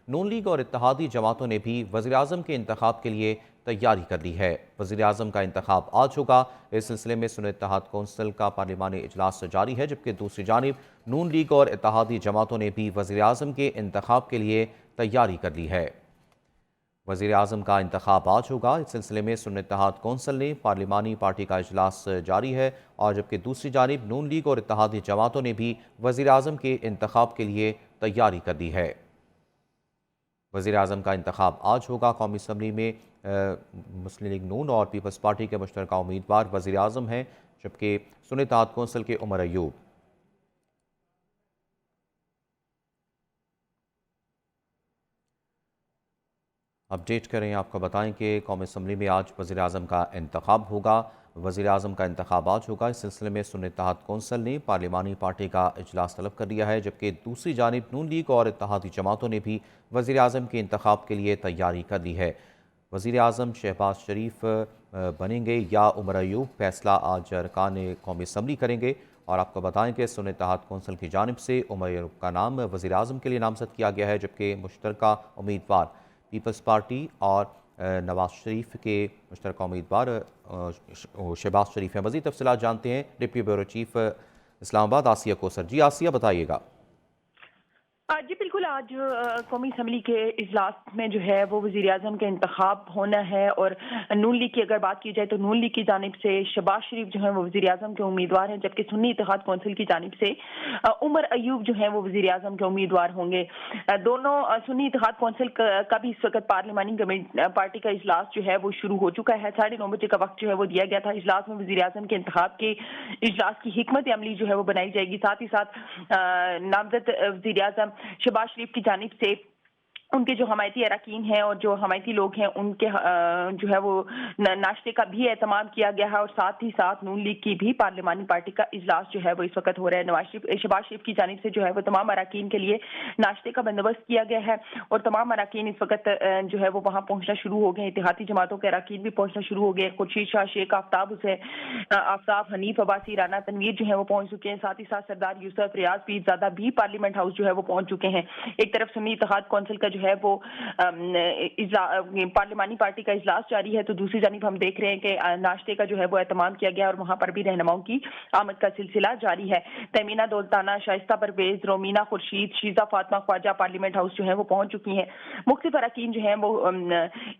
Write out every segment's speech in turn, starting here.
नून league और इत्तेहादी जमातों ने भी वज़ीर-ए-आज़म के इंतखाब के लिए तैयारी कर ली है। वज़ीर-ए-आज़म का इंतखाब आज होगा। इस सिलसिले में सुन्नी इत्तेहाद कौंसिल का पार्लिमानी इजलास जारी है, जबकि दूसरी जानिब नून लीग और इत्तेहादी जमातों ने भी वज़ीर-ए-आज़म के इंतखाब के लिए तैयारी कर ली है। वज़ीर-ए-आज़म का इंतखाब आज होगा। इस सिलसिले में सुन्नी इत्तेहाद कौंसिल ने पार्लिमानी पार्टी का इजलास जारी है, और जबकि दूसरी जानिब नून लीग और इत्तेहादी जमातों ने भी वज़ीर-ए-आज़म के इंतखाब के लिए तैयारी कर दी है। वज़ीर-ए-आज़म का इंतखाब आज होगा। कौमी असम्बली में मुस्लिम लीग नून और पीपल्स पार्टी के मुश्तरका उम्मीदवार वज़ीर-ए-आज़म हैं, जबकि सुन्नी इत्तेहाद कौंसिल के उमर अयूब अपडेट करें। आपको बताएं कि कौमी असम्बली में आज वज़ीर-ए-आज़म का इंतखाब होगा। वज़ीर-ए-आज़म का इंतखाब आज होगा। इस सिलसिले में सुन्नी इत्तेहाद कौंसिल ने पार्लिमानी पार्टी का इजलास तलब कर लिया है, जबकि दूसरी जानिब नून लीग और इत्तेहादी जमातों ने भी वज़ीर-ए-आज़म के इंतखाब के लिए तैयारी कर ली है। वज़ीर-ए-आज़म शहबाज शरीफ बनेंगे या उमर अयूब, फैसला आज अरकान कौमी असम्बली करेंगे। और आपको बताएं कि सुन्नी इत्तेहाद कौंसिल की जानिब से उमर अयूब का नाम वज़ीर-ए-आज़म के लिए नामज़द किया गया है, जबकि मुश्तरका उम्मीदवार पीपल्स पार्टी और नवाज शरीफ के मुश्तरका उम्मीदवार शहबाज शरीफ हैं। मज़ीद तफ़सीलात जानते हैं डिप्टी ब्यूरो चीफ इस्लामाबाद आसिया कोसर। जी आसिया, बताइएगा। जी बिल्कुल, आज कौमी असम्बली के इजलास में जो है वो वज़ीर-ए-आज़म का इंतखाब होना है। और नून लीग की अगर बात की जाए तो नून लीग की जानिब से शहबाज शरीफ जो है वो वज़ीर-ए-आज़म के उम्मीदवार हैं, जबकि सुन्नी इत्तेहाद कौंसिल की जानिब से उमर अयूब जो है वो वज़ीर-ए-आज़म के उम्मीदवार होंगे। दोनों सुन्नी इत्तेहाद कौंसिल का भी इस वक्त पार्लिमानी पार्टी का इजलास जो है वो शुरू हो चुका है। 9:30 बजे का वक्त जो है वो दिया गया था। इजलास में वज़ीर-ए-आज़म के इंतखाब के इजलास की हिकमत अमली जो है वो बनाई जाएगी। साथ ही साथ नामजद वज़ीर-ए-आज़म शहबाज शरीफ की जानिब से उनके जो हमायती अरकान हैं और जो हमायती लोग हैं उनके जो है वो नाश्ते का भी एहतमाम किया गया है। और साथ ही साथ नून लीग की भी पार्लिमानी पार्टी का इजलास जो है वो इस वक्त हो रहा है। शहबाज शरीफ की जानिब से जो है वो तमाम अरकान के लिए नाश्ते का बंदोबस्त किया गया है, और तमाम अरकान इस वक्त जो है वो वहाँ पहुंचना शुरू हो गए। इत्तेहादी जमातों के अरकान भी पहुंचना शुरू हो गए। खुर्शीद शाह, शेख आफ्ताब हुसैन, आफ्ताब, हनीफ अब्बासी, राना तनवीर जो है वो पहुंच चुके हैं। साथ ही साथ सरदार यूसुफ, रियाज पीरजादा भी पार्लियामेंट हाउस जो है वो पहुंच चुके हैं। एक तरफ सुन्नी इत्तेहाद कौंसिल का जो है वो पार्लिमानी पार्टी का इजलास जारी है, तो दूसरी जानिब हम देख रहे हैं कि नाश्ते का जो है वो एहतमाम किया गया और वहां पर भी रहनुमाओं की आमद का सिलसिला जारी है। तमीना दौलताना, शाइस्ता परवेज, रोमीना खुर्शीद, शीजा फातिमा ख्वाजा पार्लियामेंट हाउस जो है वो पहुंच चुकी हैं। मुख्तलिफ अरकान जो है वो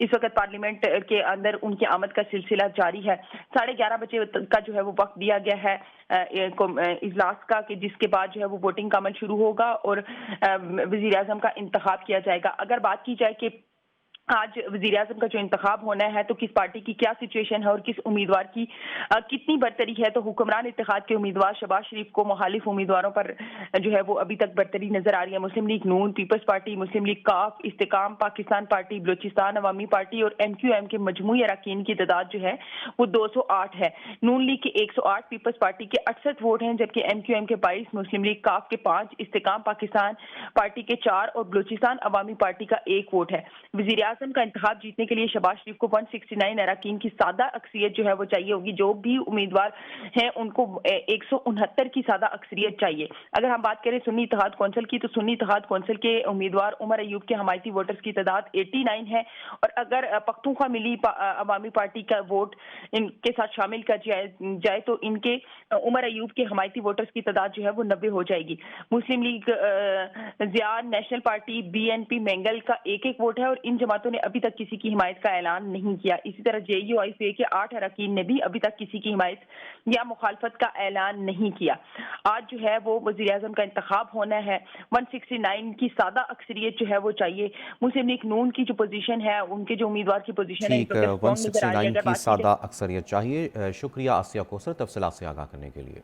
इस वक्त पार्लियामेंट के अंदर उनकी आमद का सिलसिला जारी है। 11:30 बजे का जो है वो वक्त दिया गया है इजलास का, कि जिसके बाद जो है वो वोटिंग का अमल शुरू होगा और वज़ीर-ए-आज़म का इंतखाब किया जाएगा। अगर बात की जाए कि आज वज़ीर-ए-आज़म का जो इंतखाब होना है तो किस पार्टी की क्या सिचुएशन है और किस उम्मीदवार की कितनी बरतरी है, तो हुक्मरान इत्तेहाद के उम्मीदवार शहबाज शरीफ को मुखालिफ उम्मीदवारों पर जो है वो अभी तक बरतरी नजर आ रही है। मुस्लिम लीग नून, पीपल्स पार्टी, मुस्लिम लीग काफ, इस्तेकाम पाकिस्तान पार्टी, बलूचिस्तान अवामी पार्टी और MQM के मजमूई अरकान की तादाद जो है वो 208 है। नून लीग के 108, पीपल्स पार्टी के 68 वोट हैं, जबकि MQM के 22, मुस्लिम लीग काफ के 5, इस्तेकाम पाकिस्तान पार्टी के 4 और बलूचिस्तान अवामी पार्टी का 1 वोट है। वज़ीर-ए-आज़म का इंतखाब जीतने के लिए शहबाज शरीफ को 169 अरकान की सादा अक्सरियत जो है वो चाहिए होगी। जो भी उम्मीदवार हैं उनको 169 की सादा अक्सरियत चाहिए। अगर हम बात करें सुन्नी इत्तेहाद कौंसिल की, तो सुन्नी इत्तेहाद कौंसिल के उम्मीदवार उमर अयूब के हमायती वोटर्स की तादाद 89 है, और अगर पख्तूनख्वा मिली अवामी पार्टी का वोट इनके साथ शामिल कर जाए तो इनके उमर अयूब के हमायती वोटर्स की तादाद जो है वो 90 हो जाएगी। मुस्लिम लीग ज़ियाद, नेशनल पार्टी, BNP मेंगल का 1-1 वोट है, और इन जमातों ने अभी तक किसी की हिमायत का ऐलान नहीं किया। इसी तरह JUIC के 8 अरकान ने भी अभी तक किसी की हिमायत या मुखालफत का ऐलान नहीं किया। आज जो है वो वज़ीर-ए-आज़म का इंतखाब होना है। 169 की सादा अक्सरियत जो है वो चाहिए। मुस्लिम लीग नून की जो पोजीशन है, उनके जो उम्मीदवार की पोजीशन है इस ठीक, वक्त स्ट्रॉन्ग नजर आ रही है। 169 अगर की बात की सादा अक्सरियत चाहिए। शुक्रिया आसिया कोसर तफसीलात से आगाह करने के लिए।